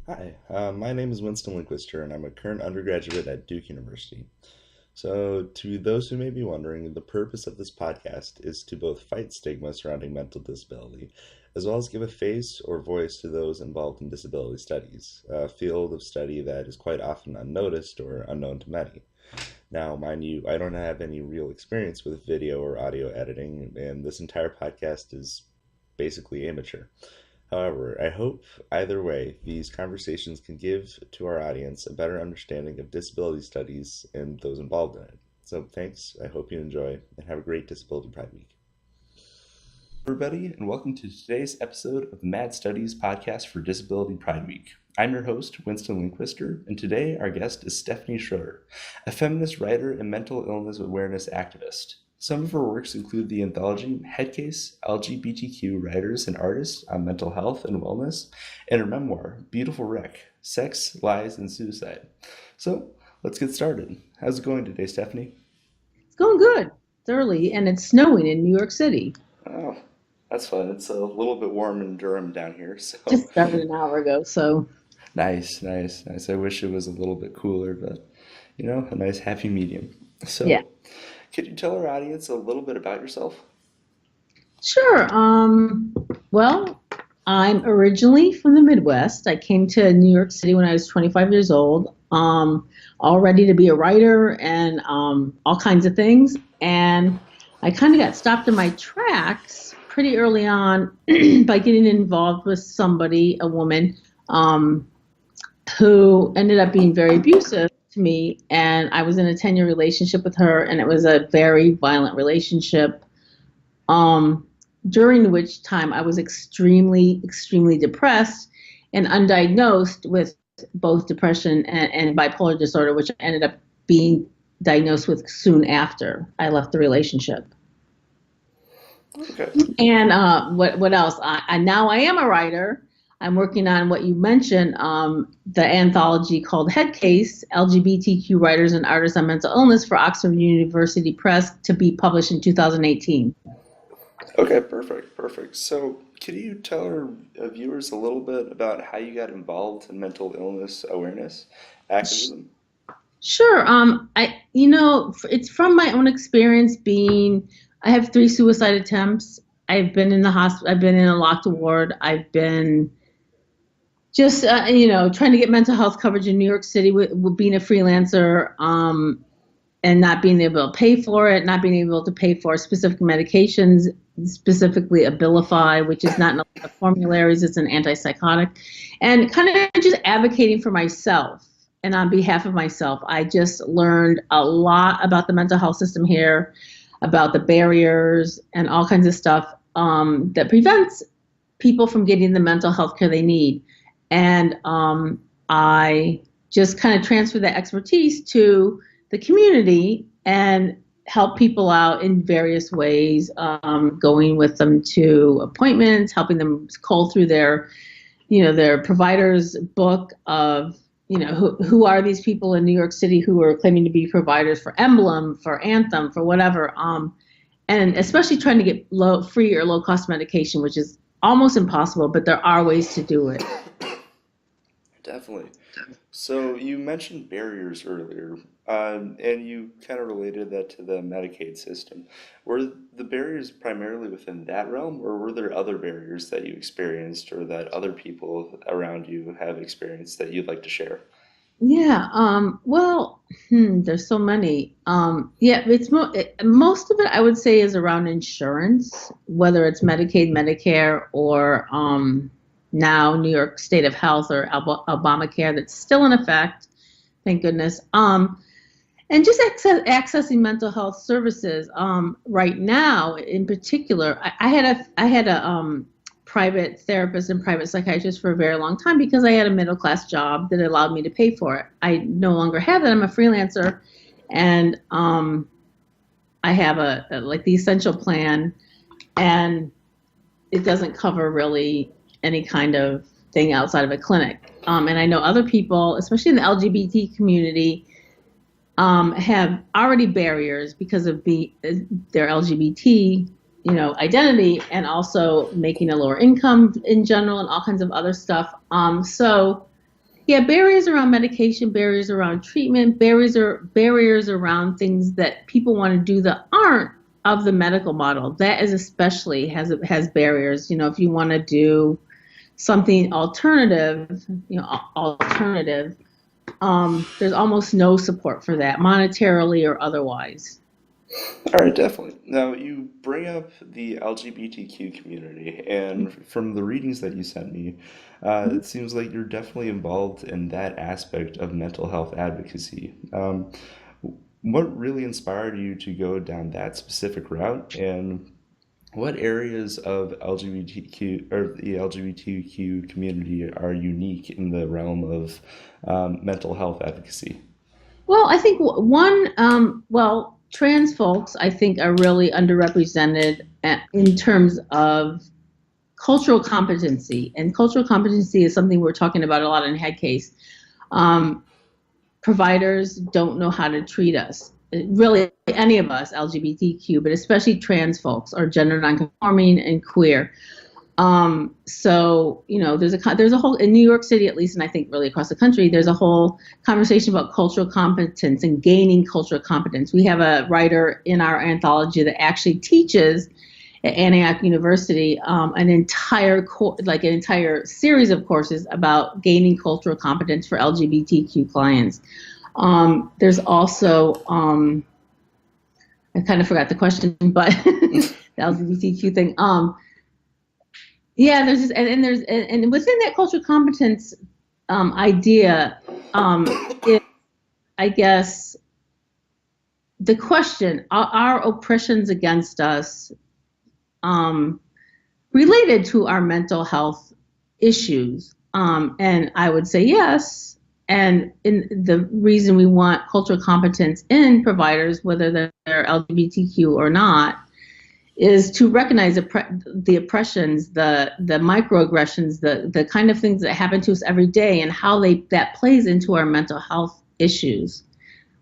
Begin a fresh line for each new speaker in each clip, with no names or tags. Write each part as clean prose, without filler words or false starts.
Hi, my name is Winston Linquister, and I'm a current undergraduate at Duke University. So, to those who may be wondering, the purpose of this podcast is to both fight stigma surrounding mental disability, as well as give a face or voice to those involved in disability studies, a field of study that is quite often unnoticed or unknown to many. Now, mind you, I don't have any real experience with video or audio editing, and this entire podcast is basically amateur. However, I hope either way, these conversations can give to our audience a better understanding of disability studies and those involved in it. So, thanks. I hope you enjoy and have a great Disability Pride Week. Everybody, and welcome to today's episode of the Mad Studies podcast for Disability Pride Week. I'm your host, Winston Linquister, and today our guest is Stephanie Schroeder, a feminist writer and mental illness awareness activist. Some of her works include the anthology Headcase, LGBTQ Writers and Artists on Mental Health and Wellness, and her memoir, Beautiful Wreck, Sex, Lies, and Suicide. So, let's get started. How's it going today, Stephanie?
It's going good. It's early and it's snowing in New York City.
Oh, that's fun. It's a little bit warm in Durham down here, so
Just started an hour ago, so
nice. I wish it was a little bit cooler, but a nice happy medium.
yeah.
So, could you tell our audience a little bit about yourself?
Sure. Well, I'm originally from the Midwest. I came to New York City when I was 25 years old, all ready to be a writer and all kinds of things. And I kind of got stopped in my tracks pretty early on by getting involved with somebody, a woman, who ended up being very abusive to me. And I was in a 10-year relationship with her, and it was a very violent relationship. During which time I was extremely depressed and undiagnosed with both depression and bipolar disorder, which I ended up being diagnosed with soon after I left the relationship.
Okay.
And what else? Now I am a writer. I'm working on what you mentioned, the anthology called Headcase, LGBTQ Writers and Artists on Mental Illness for Oxford University Press to be published in 2018.
Okay, perfect. So, could you tell our viewers a little bit about how you got involved in mental illness awareness activism?
Sure. It's from my own experience I have 3 suicide attempts. I've been in the hospital. I've been in a locked ward. I've been just, trying to get mental health coverage in New York City with being a freelancer, and not being able to pay for it, not being able to pay for specific medications, specifically Abilify, which is not in a lot of formularies. It's an antipsychotic, and kind of just advocating for myself and on behalf of myself. I just learned a lot about the mental health system here, about the barriers and all kinds of stuff that prevents people from getting the mental health care they need. And I just kind of transferred that expertise to the community and help people out in various ways, going with them to appointments, helping them cull through their provider's book of, who are these people in New York City who are claiming to be providers for Emblem, for Anthem, for whatever, and especially trying to get free or low cost medication, which is almost impossible, but there are ways to do it.
Definitely. So, you mentioned barriers earlier, and you kind of related that to the Medicaid system. Were the barriers primarily within that realm, or were there other barriers that you experienced or that other people around you have experienced that you'd like to share?
Yeah, well, there's so many. Yeah, most of it I would say is around insurance, whether it's Medicaid, Medicare, or now New York State of Health or Obamacare that's still in effect, thank goodness. And just accessing mental health services. Right now, in particular, I had a private therapist and private psychiatrist for a very long time because I had a middle class job that allowed me to pay for it. I no longer have that. I'm a freelancer, and I have like the essential plan, and it doesn't cover really any kind of thing outside of a clinic. And I know other people, especially in the LGBT community, have already barriers because of their LGBT, identity, and also making a lower income in general and all kinds of other stuff. So Yeah, barriers around medication, barriers around treatment, barriers around things that people want to do that aren't of the medical model. That is especially has barriers. If you want to do something alternative, alternative, there's almost no support for that, monetarily or otherwise.
All right, definitely. Now, you bring up the LGBTQ community, and from the readings that you sent me, it seems like you're definitely involved in that aspect of mental health advocacy. What really inspired you to go down that specific route, and what areas of LGBTQ or the LGBTQ community are unique in the realm of mental health advocacy?
Well, I think trans folks, I think, are really underrepresented in terms of cultural competency. And cultural competency is something we're talking about a lot in Head Case. Um, Providers don't know how to treat us. Really, any of us, LGBTQ, but especially trans folks or gender nonconforming and queer. There's a whole in New York City at least, and I think really across the country, there's a whole conversation about cultural competence and gaining cultural competence. We have a writer in our anthology that actually teaches at Antioch University an entire series of courses about gaining cultural competence for LGBTQ clients. There's also I kind of forgot the question, but the LGBTQ thing. Yeah, there's just, and within that cultural competence idea, it, I guess the question are oppressions against us related to our mental health issues? And I would say yes. And in the reason we want cultural competence in providers, whether they're LGBTQ or not, is to recognize the oppressions, the microaggressions, the kind of things that happen to us every day, and how that plays into our mental health issues,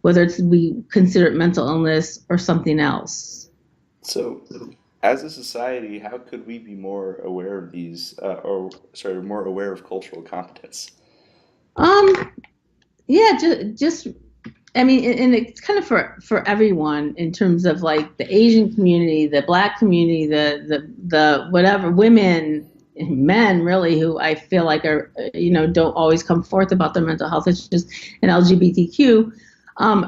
whether we consider it mental illness or something else.
So, as a society, how could we be more aware of these, or sorry, more aware of cultural competence?
Um, yeah, just I mean, and it's kind of for everyone in terms of like the Asian community, the Black community, the whatever women, men really who I feel like are don't always come forth about their mental health issues, and LGBTQ,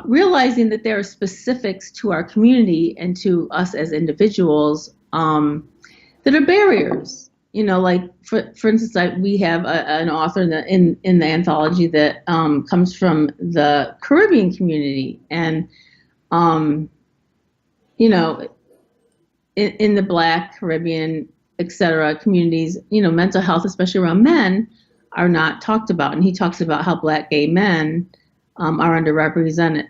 realizing that there are specifics to our community and to us as individuals that are barriers. Like for instance, we have an author in the anthology that comes from the Caribbean community, and um, you know, in the Black, Caribbean, etc. communities, mental health, especially around men, are not talked about. And he talks about how Black gay men are underrepresented,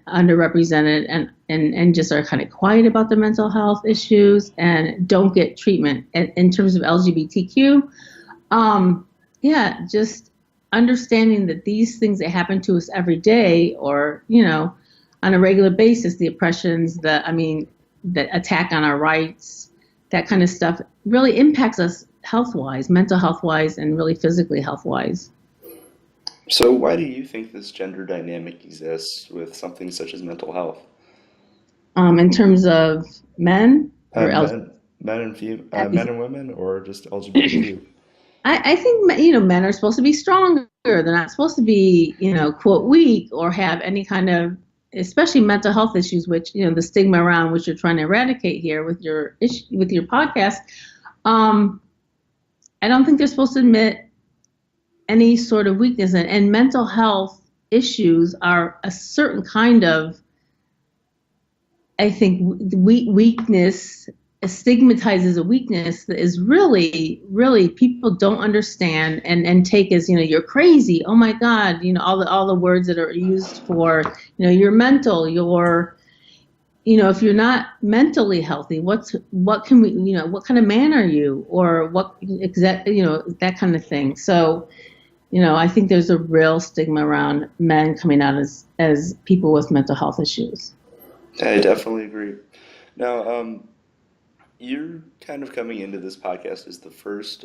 and just are kind of quiet about their mental health issues and don't get treatment. And in terms of LGBTQ, yeah, just understanding that these things that happen to us every day, or on a regular basis, the oppressions, the attack on our rights, that kind of stuff really impacts us health wise, mental health wise, and really physically health wise.
So, why do you think this gender dynamic exists with something such as mental health?
In terms of men or
Men, men
LGBT.
and women, or just LGBTQ?
I think men are supposed to be stronger. They're not supposed to be quote weak or have any kind of, especially mental health issues, which the stigma around which you're trying to eradicate here with your podcast. Um, I don't think they're supposed to admit any sort of weakness, and mental health issues are a certain kind of, I think, weakness stigmatizes a weakness that is really, really people don't understand and take as you're crazy. Oh my God, all the words that are used for you're mental, you're if you're not mentally healthy, what can we what kind of man are you, or what that kind of thing. So I think there's a real stigma around men coming out as people with mental health issues.
I definitely agree. Now, you're kind of coming into this podcast as the first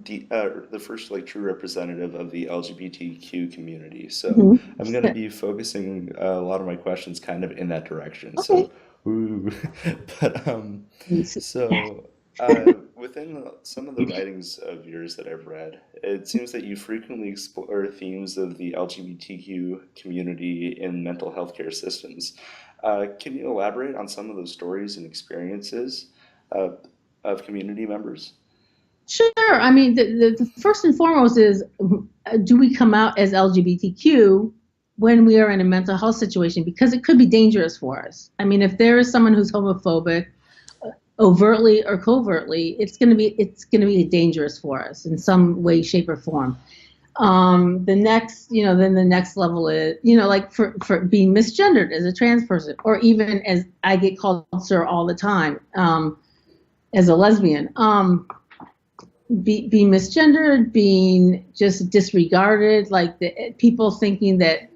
the first like true representative of the LGBTQ community. So
Mhm.
I'm going to be focusing a lot of my questions kind of in that direction.
Okay.
So, ooh. but
Yes.
so within some of the writings of yours that I've read, it seems that you frequently explore themes of the LGBTQ community in mental health care systems. Can you elaborate on some of those stories and experiences uh, of community members?
Sure. I mean, the first and foremost is, do we come out as LGBTQ when we are in a mental health situation? Because it could be dangerous for us. I mean, if there is someone who's homophobic, overtly or covertly, it's gonna be dangerous for us in some way, shape, or form. Then the next level is, like for being misgendered as a trans person, or even as I get called sir all the time, as a lesbian. Being misgendered, being just disregarded, like people thinking that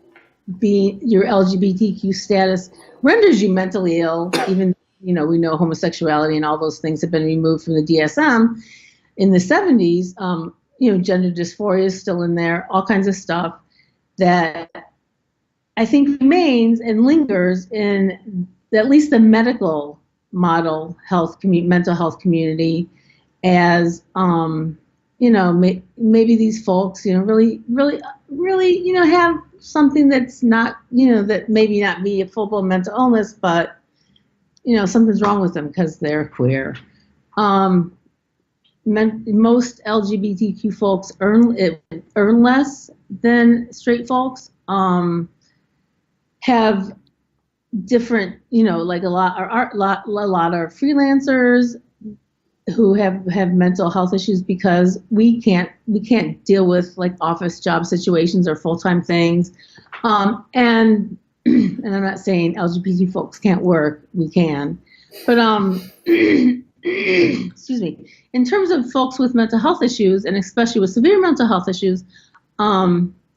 being your LGBTQ status renders you mentally ill, even we know homosexuality and all those things have been removed from the DSM in the 70s. Gender dysphoria is still in there, all kinds of stuff that I think remains and lingers in at least the medical model mental health community, as maybe these folks really really really have something that's not, that maybe not be a full-blown mental illness, but something's wrong with them because they're queer. um, Most LGBTQ folks earn less than straight folks, have different, like a lot are freelancers who have mental health issues because we can't deal with like office job situations or full-time things. And and I'm not saying LGBT folks can't work, we can, but excuse me, in terms of folks with mental health issues, and especially with severe mental health issues,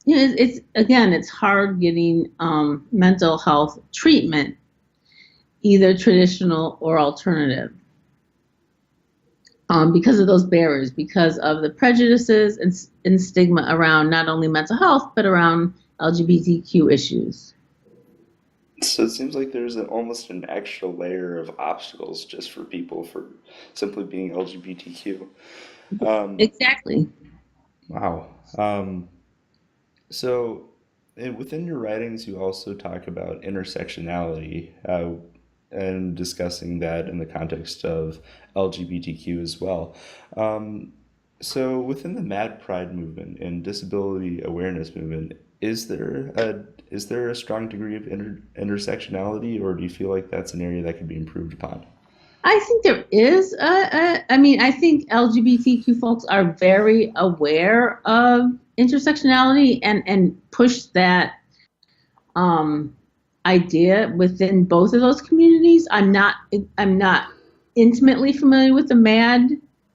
it's hard getting mental health treatment, either traditional or alternative, because of those barriers, because of the prejudices and stigma around not only mental health, but around LGBTQ issues.
So it seems like there's almost an extra layer of obstacles just for people for simply being LGBTQ. Um,
Exactly.
wow. So within your writings, you also talk about intersectionality and discussing that in the context of LGBTQ as well. Um, so within the Mad Pride movement and disability awareness movement, is there a strong degree of intersectionality, or do you feel like that's an area that could be improved upon?
I think there is. I mean, I think LGBTQ folks are very aware of intersectionality and push that um, idea within both of those communities. I'm not intimately familiar with the MAD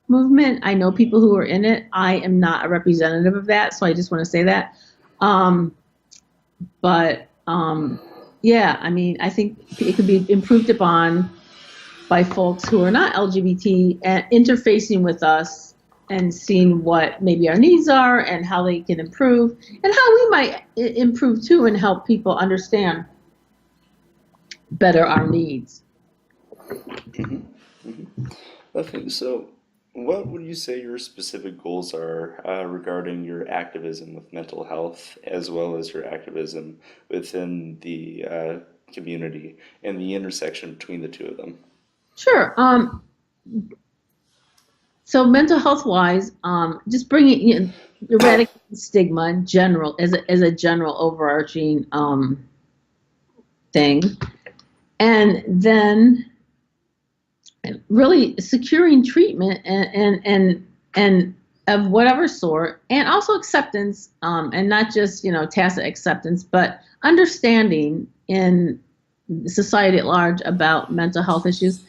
movement. I know people who are in it. I am not a representative of that, so I just want to say that. Um, but yeah, I mean, I think it could be improved upon by folks who are not LGBT and interfacing with us and seeing what maybe our needs are and how they can improve, and how we might improve too, and help people understand better our needs.
Okay, so what would you say your specific goals are regarding your activism with mental health, as well as your activism within the community and the intersection between the two of them?
Sure. So mental health wise, just bringing, eradicating stigma in general, as a general overarching thing, and then really securing treatment and of whatever sort, and also acceptance, and not just tacit acceptance, but understanding in society at large about mental health issues,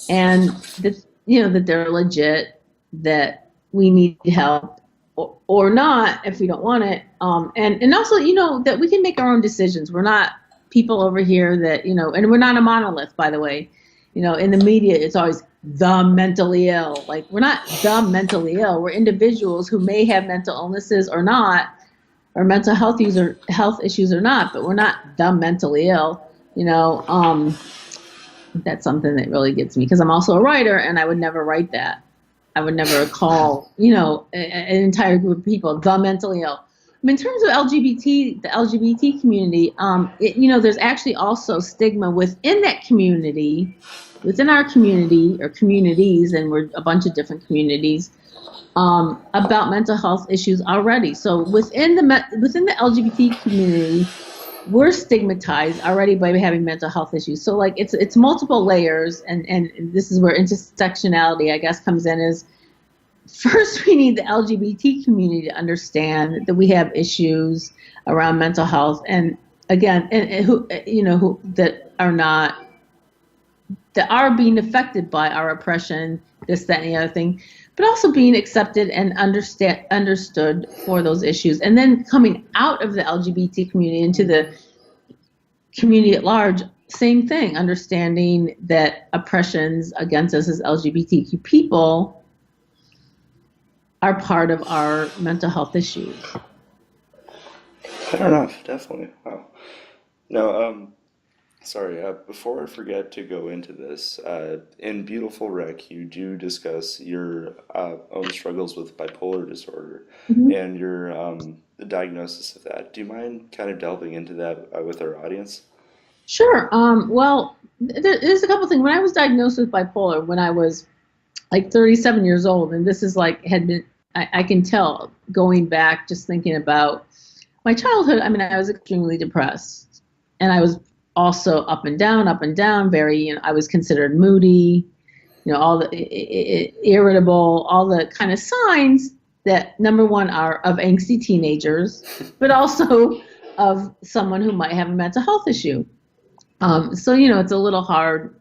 and that that they're legit, that we need help, or not if we don't want it, and also that we can make our own decisions. We're not people over here that and we're not a monolith, by the way. In the media it's always the mentally ill. Like, we're not the mentally ill. We're individuals who may have mental illnesses or not, or mental health issues or not, but we're not the mentally ill. You know, that's something that really gets me, because I'm also a writer, and I would never write that. I would never call, an entire group of people the mentally ill. I mean, in terms of LGBT, the LGBT community, there's actually also stigma within that community, within our community or communities, and we're a bunch of different communities, about mental health issues already. So within the LGBT community, we're stigmatized already by having mental health issues. So like it's multiple layers, and this is where intersectionality, I guess, comes in. Is first we need the LGBT community to understand that we have issues around mental health, and again, and who that are being affected by our oppression, this, that, and the other thing, but also being accepted and understood for those issues. And then coming out of the LGBT community into the community at large, same thing, understanding that oppressions against us as LGBTQ people are part of our mental health issues.
Fair enough, definitely. Wow. Now, sorry, before I forget to go into this, in Beautiful Wreck, you do discuss your own struggles with bipolar disorder
Mm-hmm.
and your the diagnosis of that. Do you mind kind of delving into that with our audience?
Sure. Well, there's a couple things. When I was diagnosed with bipolar, when I was like 37 years old, and this is like I can tell going back, just thinking about my childhood. I mean, I was extremely depressed, and I was also up and down, very, I was considered moody, all the irritable, all the kind of signs that, number one, are of angsty teenagers, but also of someone who might have a mental health issue. So, it's a little hard,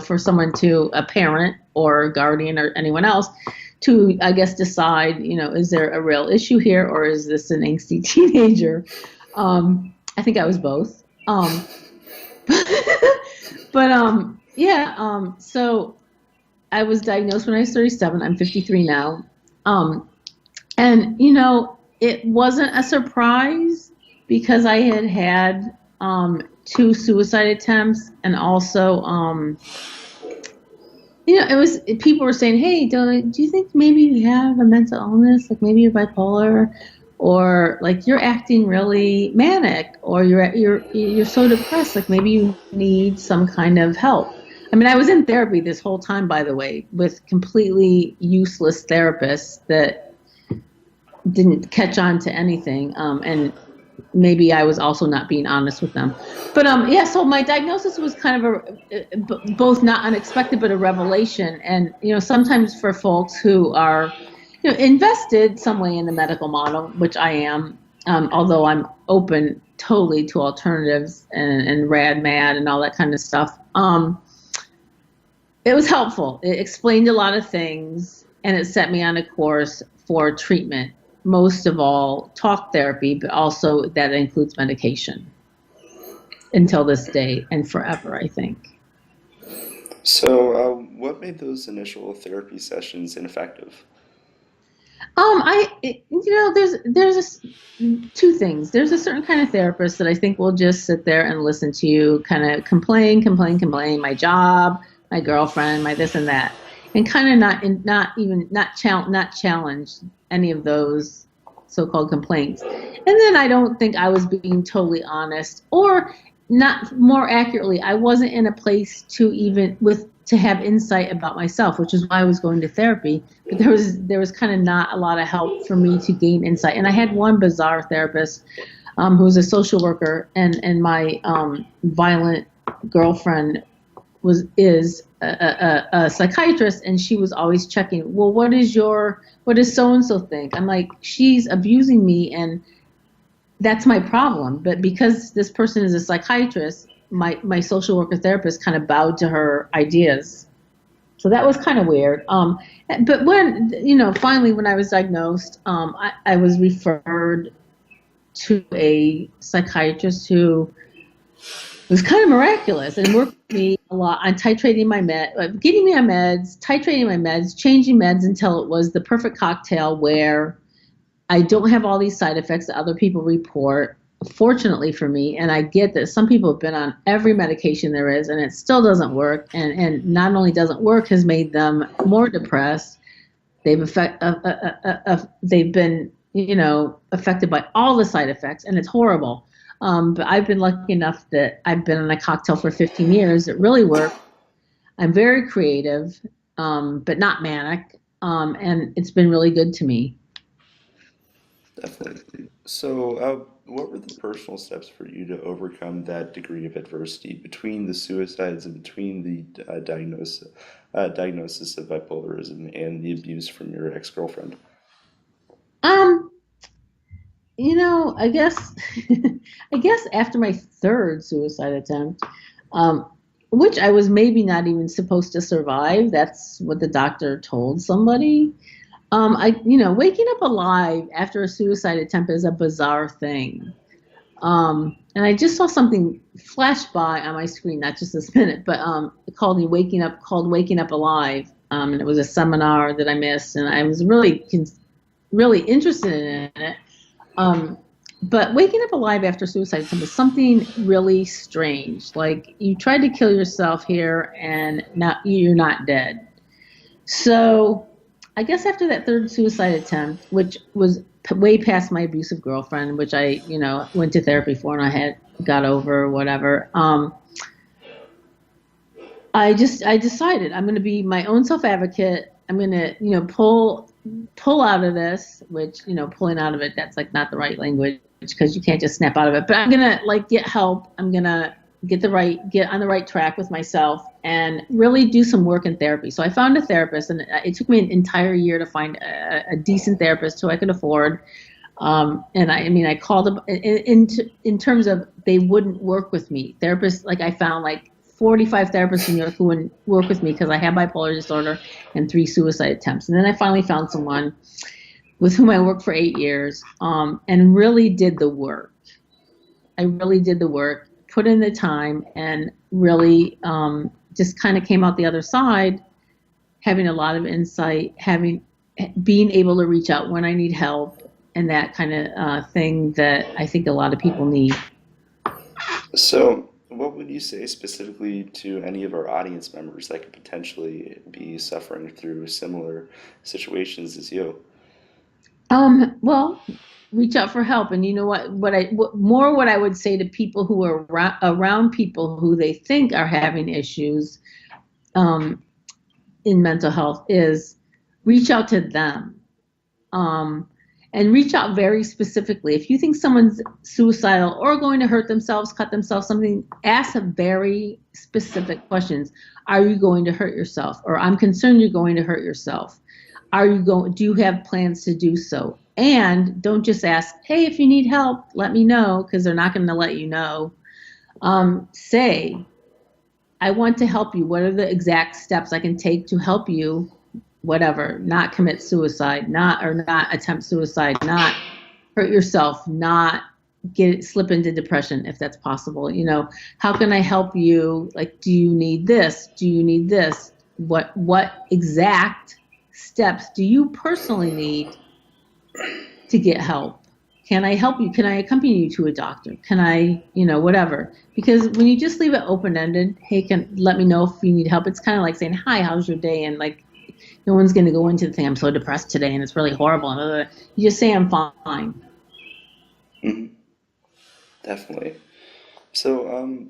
for someone a parent or a guardian or anyone else to, I guess, decide, is there a real issue here, or is this an angsty teenager? I think I was both. But yeah, so I was diagnosed when I was 37. I'm 53 now. And it wasn't a surprise, because I had two suicide attempts, and also it was, people were saying, "Hey, do you think maybe you have a mental illness? Like maybe you're bipolar, or like you're acting really manic, or you're so depressed. Like maybe you need some kind of help." I mean, I was in therapy this whole time, by the way, with completely useless therapists that didn't catch on to anything, and maybe I was also not being honest with them. But yeah, so my diagnosis was kind of both not unexpected, but a revelation. And sometimes for folks who are invested some way in the medical model, which I am, although I'm open totally to alternatives and rad mad and all that kind of stuff. It was helpful. It explained a lot of things, and it set me on a course for treatment. Most of all, talk therapy, but also that includes medication until this day and forever, I think.
So, what made those initial therapy sessions ineffective?
There's two things. There's a certain kind of therapist that I think will just sit there and listen to you kind of complain, my job, my girlfriend, my this and that, and kind of not challenge any of those so-called complaints. And then I don't think I was being totally honest, or not, more accurately, I wasn't in a place to have insight about myself, which is why I was going to therapy. But there was kind of not a lot of help for me to gain insight. And I had one bizarre therapist who was a social worker, and my violent girlfriend is a psychiatrist, and she was always checking, well, what does so and so think? I'm like, she's abusing me, and that's my problem. But because this person is a psychiatrist, my social worker therapist kind of bowed to her ideas. So that was kind of weird. But when, finally when I was diagnosed, I was referred to a psychiatrist who was kind of miraculous and worked with me a lot on titrating my getting me on meds, titrating my meds, changing meds until it was the perfect cocktail where I don't have all these side effects that other people report. Fortunately for me, and I get that some people have been on every medication there is, and it still doesn't work. And not only doesn't work, has made them more depressed. They've been affected by all the side effects, and it's horrible. But I've been lucky enough that I've been on a cocktail for 15 years. It really worked. I'm very creative, but not manic, and it's been really good to me.
Definitely. So, what were the personal steps for you to overcome that degree of adversity between the suicides and between the diagnosis of bipolarism and the abuse from your ex-girlfriend?
Um, I guess, I guess after my third suicide attempt, um, which I was maybe not even supposed to survive. That's what the doctor told somebody. Waking up alive after a suicide attempt is a bizarre thing. And I just saw something flash by on my screen, not just this minute, but called Waking Up Alive. And it was a seminar that I missed, and I was really interested in it. Um, but waking up alive after suicide attempt is something really strange. Like you tried to kill yourself here, and now you're not dead. So I guess after that third suicide attempt, which was way past my abusive girlfriend, which I, went to therapy for and I had got over or whatever. I decided I'm going to be my own self advocate. I'm going to, pull out of this, which, pulling out of it, that's like not the right language because you can't just snap out of it, but I'm going to like get help. I'm going to get on the right track with myself and really do some work in therapy. So I found a therapist, and it took me an entire year to find a decent therapist who I could afford. And I called them in terms of they wouldn't work with me. Therapists, like I found like 45 therapists in New York who wouldn't work with me because I had bipolar disorder and 3 suicide attempts. And then I finally found someone with whom I worked for 8 years, and really did the work. I really did the work, put in the time, and really just kind of came out the other side having a lot of insight, being able to reach out when I need help, and that kind of thing that I think a lot of people need.
So, what would you say specifically to any of our audience members that could potentially be suffering through similar situations as you?
Well, reach out for help. And you know what I would say to people who are around people who they think are having issues um, in mental health is reach out to them. And reach out very specifically. If you think someone's suicidal or going to hurt themselves, cut themselves, something, ask a very specific questions. Are you going to hurt yourself? Or I'm concerned you're going to hurt yourself. Do you have plans to do so? And don't just ask, hey, if you need help, let me know, because they're not going to let you know. Say, I want to help you. What are the exact steps I can take to help you? Whatever, not commit suicide, not attempt suicide, not hurt yourself, not slip into depression if that's possible. How can I help you? Like, do you need this? Do you need this? What exact steps do you personally need to get help? Can I help you? Can I accompany you to a doctor? Can I, whatever? Because when you just leave it open-ended, hey, let me know if you need help. It's kind of like saying, hi, how's your day? And like, no one's going to go into the thing, I'm so depressed today and it's really horrible. You just say, I'm fine.
Mhm. Definitely. So,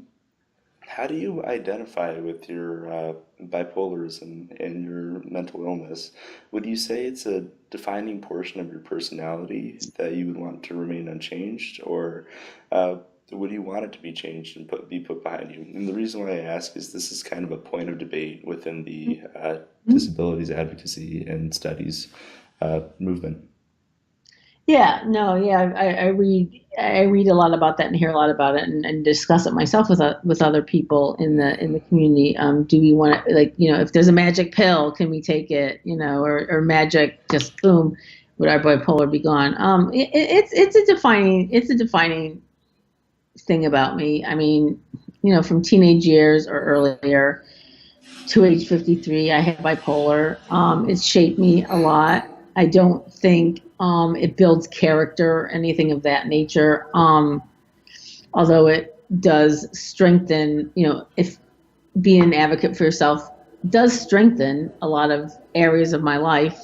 how do you identify with your bipolarism and your mental illness? Would you say it's a defining portion of your personality that you would want to remain unchanged, or uh, would you want it to be changed and be put behind you? And the reason why I ask is this is kind of a point of debate within the disabilities advocacy and studies movement.
Yeah, no, yeah, I read a lot about that and hear a lot about it, and discuss it myself with other people in the community. Do we want to, like, if there's a magic pill, can we take it? Or magic, just boom, would our bipolar be gone? It's a defining thing about me. I mean, from teenage years or earlier to age 53. I have bipolar. It's shaped me a lot. I don't think it builds character or anything of that nature. Although it does strengthen, if being an advocate for yourself does strengthen a lot of areas of my life.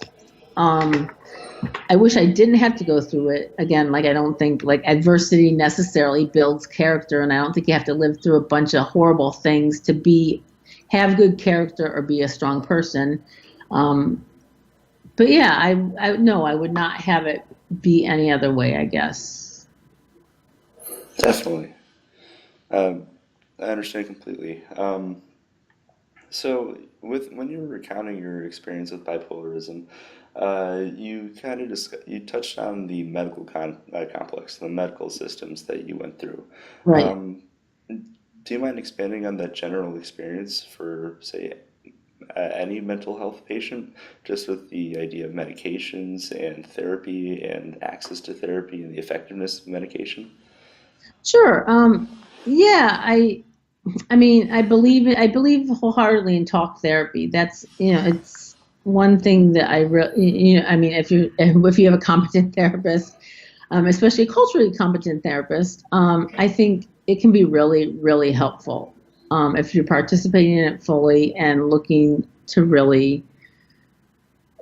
I wish I didn't have to go through it again. Like, I don't think like adversity necessarily builds character, and I don't think you have to live through a bunch of horrible things to have good character or be a strong person. Um, but yeah, I no, I would not have it be any other way, I guess.
Definitely. Um, I understand completely. So, with when you were recounting your experience with bipolarism, you kind of you touched on the medical complex, the medical systems that you went through.
Right.
Um, do you mind expanding on that general experience for, say, any mental health patient, just with the idea of medications and therapy and access to therapy and the effectiveness of medication?
Sure. Yeah, I mean, I believe wholeheartedly in talk therapy. That's, it's one thing that I really, I mean, if you have a competent therapist, especially a culturally competent therapist, I think it can be really, really helpful if you're participating in it fully and looking to really,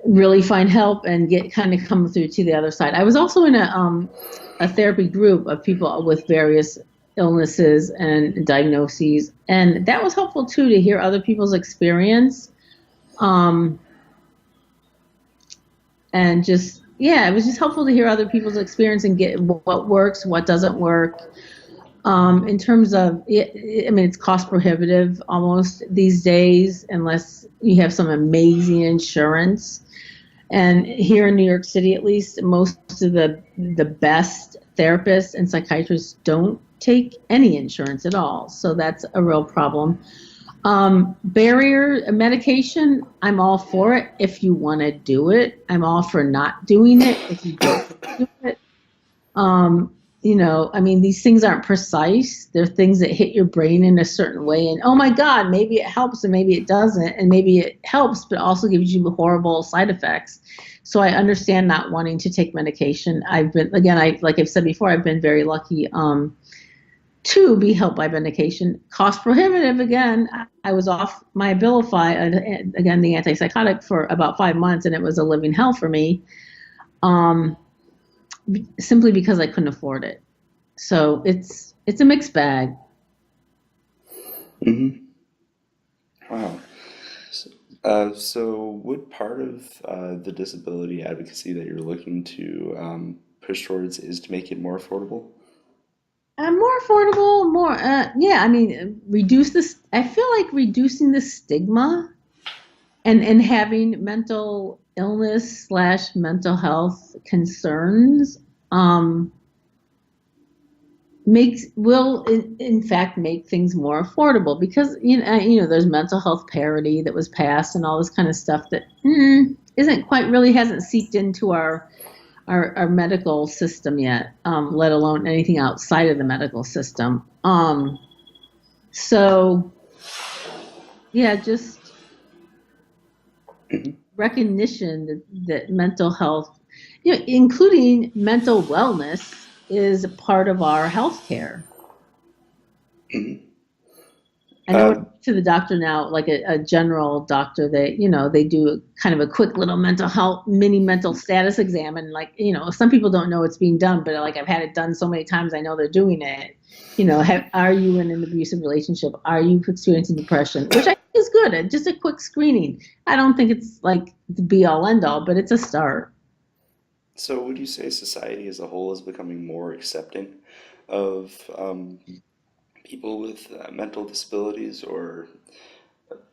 really find help and get kind of come through to the other side. I was also in a therapy group of people with various illnesses and diagnoses, and that was helpful too, to hear other people's experience. Um, and just, yeah, it was just helpful to hear other people's experience and get what works, what doesn't work. In terms of it, I mean, it's cost prohibitive almost these days unless you have some amazing insurance. And here in New York City, at least, most of the best therapists and psychiatrists don't take any insurance at all. So that's a real problem. Barrier medication, I'm all for it if you want to do it. I'm all for not doing it if you don't do it. Um, I mean, these things aren't precise. They're things that hit your brain in a certain way, and oh my God, maybe it helps and maybe it doesn't, and maybe it helps, but also gives you horrible side effects. So I understand not wanting to take medication. Like I've said before, I've been very lucky to be helped by medication. Cost prohibitive again. I was off my Abilify, again, the antipsychotic, for about 5 months, and it was a living hell for me. Um, Simply because I couldn't afford it. So it's a mixed bag.
Hmm. Wow. So, so what part of the disability advocacy that you're looking to push towards is to make it more affordable?
More affordable, more yeah. I mean, reduce this. I feel like reducing the stigma and having mental illness slash mental health concerns um, will in fact make things more affordable, because there's mental health parity that was passed and all this kind of stuff that isn't quite, really hasn't seeped into our medical system yet, let alone anything outside of the medical system. So yeah, just
Hmm.
recognition that mental health, including mental wellness, is a part of our health care.
Hmm.
I know
Um,
to the doctor now, like a general doctor, they do kind of a quick little mental health mini mental status exam, and like, some people don't know it's being done, but like I've had it done so many times, I know they're doing it. Are you in an abusive relationship? Are you experiencing depression? Which I think is good. Just a quick screening. I don't think it's like the be all end all, but it's a start.
so would you say society as a whole is becoming more accepting of people with mental disabilities, or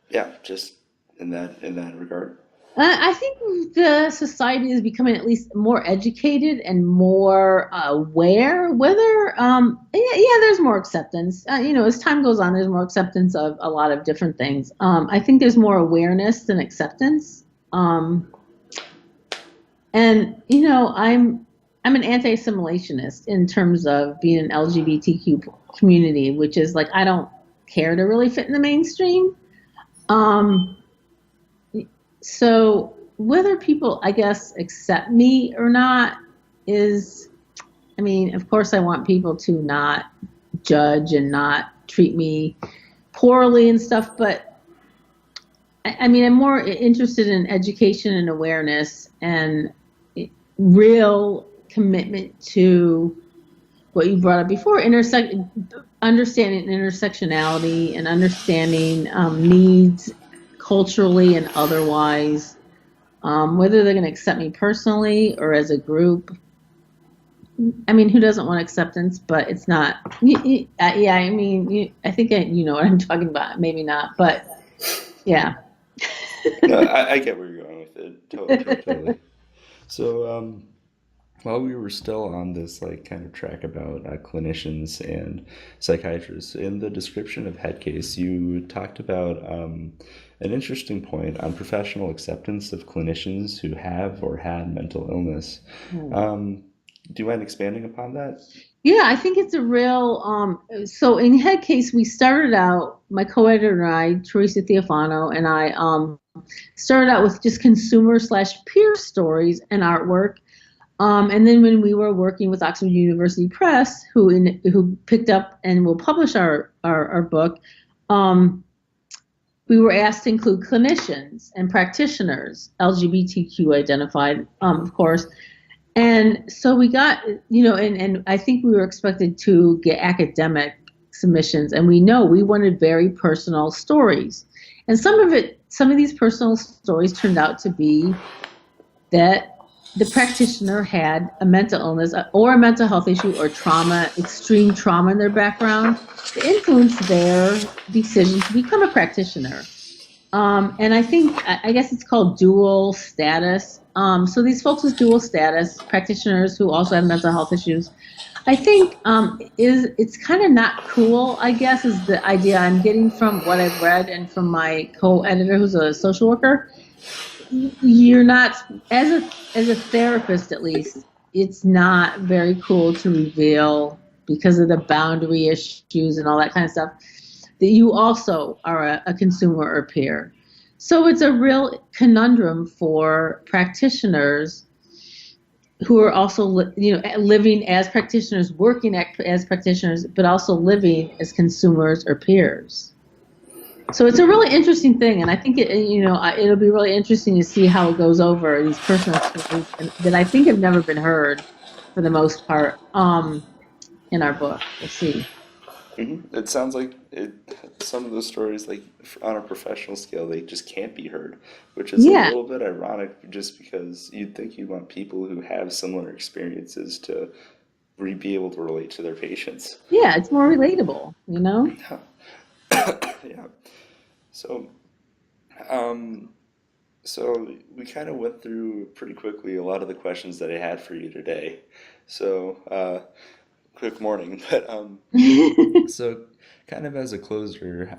yeah, just in that regard?
I think the society is becoming at least more educated and more aware. Whether, yeah, there's more acceptance. As time goes on, there's more acceptance of a lot of different things. I think there's more awareness than acceptance. Um, and I'm an anti-assimilationist in terms of being an LGBTQ community, which is like, I don't. care to really fit in the mainstream. Um, so whether people, I guess, accept me or not is, I mean, of course, I want people to not judge and not treat me poorly and stuff, but I mean, I'm more interested in education and awareness and real commitment to what you brought up before, understanding intersectionality and understanding needs culturally and otherwise, whether they're going to accept me personally or as a group. I mean, who doesn't want acceptance? But it's not. Yeah, I mean, I think you know what I'm talking about. Maybe not, but yeah.
No, I get where you're going with it. Totally. So, while we were still on this like kind of track about clinicians and psychiatrists, in the description of Headcase, you talked about an interesting point on professional acceptance of clinicians who have or had mental illness. Do you mind expanding upon that?
Yeah, I think it's a real. So in Headcase, we started out, my co-editor and I, Teresa Theophano, and I started out with just consumer/peer stories and artwork. And then when we were working with Oxford University Press, who picked up and will publish our book, we were asked to include clinicians and practitioners, LGBTQ identified, of course. And so we got, and I think we were expected to get academic submissions, and we wanted very personal stories. And some of these personal stories turned out to be that the practitioner had a mental illness or a mental health issue or trauma, extreme trauma in their background to influence their decision to become a practitioner. And I guess it's called dual status. So these folks with dual status, practitioners who also have mental health issues, I think it's kind of not cool, I guess, is the idea I'm getting from what I've read and from my co-editor who's a social worker. You're not, as a therapist at least, it's not very cool to reveal, because of the boundary issues and all that kind of stuff, that you also are a consumer or peer. So it's a real conundrum for practitioners who are also living as practitioners, working as practitioners, but also living as consumers or peers. So it's a really interesting thing, and I think it'll be really interesting to see how it goes over these personal stories that I think have never been heard, for the most part, in our book. We'll see.
It sounds like some of those stories, like on a professional scale, they just can't be heard, which is a
Yeah,
little bit ironic just because you'd think you'd want people who have similar experiences to be able to relate to their patients.
yeah, it's more relatable, you know?
Yeah. So, um, so we kind of went through pretty quickly a lot of the questions that I had for you today. So, quick morning, but so kind of as a closer,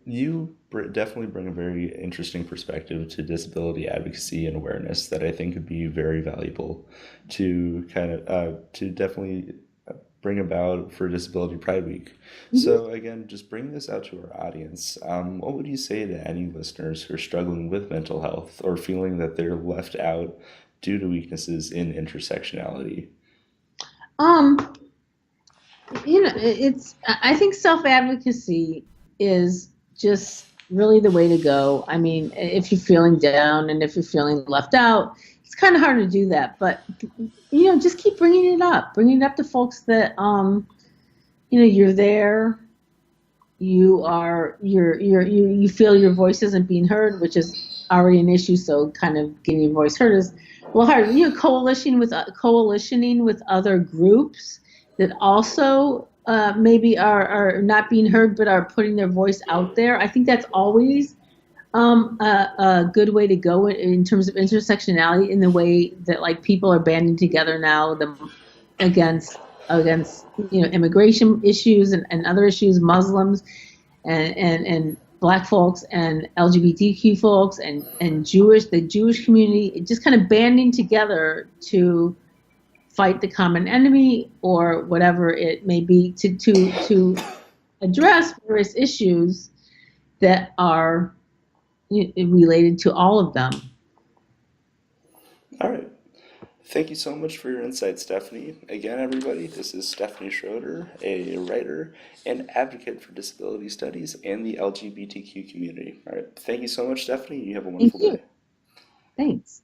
you definitely bring a very interesting perspective to disability advocacy and awareness that I think would be very valuable to to definitely bring about for Disability Pride Week. So again, just bring this out to our audience. What would you say to any listeners who are struggling with mental health or feeling that they're left out due to weaknesses in intersectionality?
Um, I think self-advocacy is just really the way to go. I mean, if you're feeling down and if you're feeling left out, it's kind of hard to do that, but just keep bringing it up to folks that, you're there, you feel your voice isn't being heard, which is already an issue. So kind of getting your voice heard is hard. Coalitioning with other groups that also maybe are not being heard but are putting their voice out there. I think that's always a good way to go in terms of intersectionality, in the way that like people are banding together now against immigration issues and other issues, Muslims and Black folks and LGBTQ folks and the Jewish community, just kind of banding together to fight the common enemy or whatever it may be, to address various issues that are related to all of them.
All right. Thank you so much for your insight, Stephanie. Again, everybody, this is Stephanie Schroeder, a writer and advocate for disability studies and the LGBTQ community. All right. Thank you so much, Stephanie. You have a
Thank
wonderful
you.
day.
Thanks.